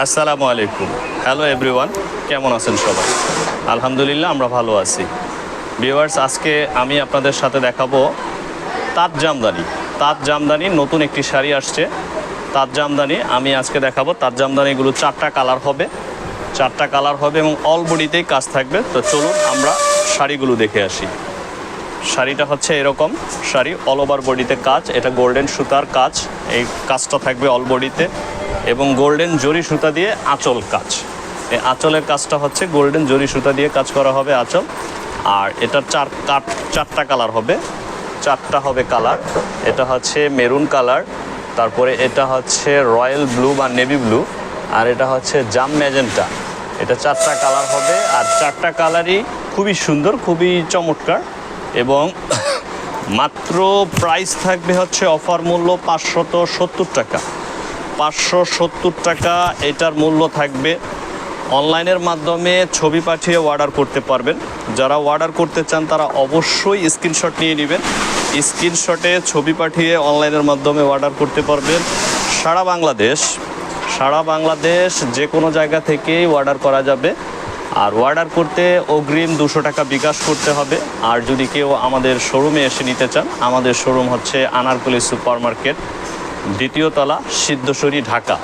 আসসালামু আলাইকুম। Hello everyone, কেমন আছেন সবাই? আলহামদুলিল্লাহ, আমরা ভালো আছি। ভিউয়ার্স, আজকে আমি আপনাদের সাথে দেখাবো তাঁত জামদানি। তাঁত জামদানির নতুন একটি শাড়ি আসছে, তাঁত জামদানি। আমি আজকে দেখাবো তাঁত জামদানিগুলো চারটা কালার হবে এবং অল বডিতেই কাজ থাকবে। তো চলুন আমরা শাড়িগুলো দেখে আসি। শাড়িটা হচ্ছে এরকম শাড়ি, অল ওভার বডিতে কাজ। এটা গোল্ডেন সুতার কাজ, এই কাজটা থাকবে অল বডিতে এবং গোল্ডেন জরি সুতা দিয়ে আঁচল কাজ। এই আঁচলের কাজটা হচ্ছে গোল্ডেন জরি সুতা দিয়ে কাজ করা হবে আঁচল। আর এটার চারটা কালার হবে, চারটা হবে কালার। এটা হচ্ছে মেরুন কালার, তারপরে এটা হচ্ছে রয়্যাল ব্লু বা নেভি ব্লু, আর এটা হচ্ছে জাম ম্যাজেন্টা। এটা চারটা কালার হবে, আর চারটা কালারই খুবই সুন্দর, খুবই চমৎকার। এবং মাত্র প্রাইস থাকবে হচ্ছে অফার মূল্য 570 টাকা। 570 টাকা এটার মূল্য থাকবে। অনলাইনের মাধ্যমে ছবি পাঠিয়ে অর্ডার করতে পারবেন। যারা অর্ডার করতে চান তারা অবশ্যই স্ক্রিনশট নিয়ে নেবেন। স্ক্রিনশটে ছবি পাঠিয়ে অনলাইনের মাধ্যমে অর্ডার করতে পারবেন। সারা বাংলাদেশ যে কোনো জায়গা থেকেই অর্ডার করা যাবে। আর অর্ডার করতে অগ্রিম 200 টাকা বিকাশ করতে হবে। আর যদি কেউ আমাদের শোরুমে এসে নিতে চান, আমাদের শোরুম হচ্ছে আনারকলি সুপার মার্কেট, দ্বিতীয় তলা, সিদ্ধেশ্বরী, ঢাকা।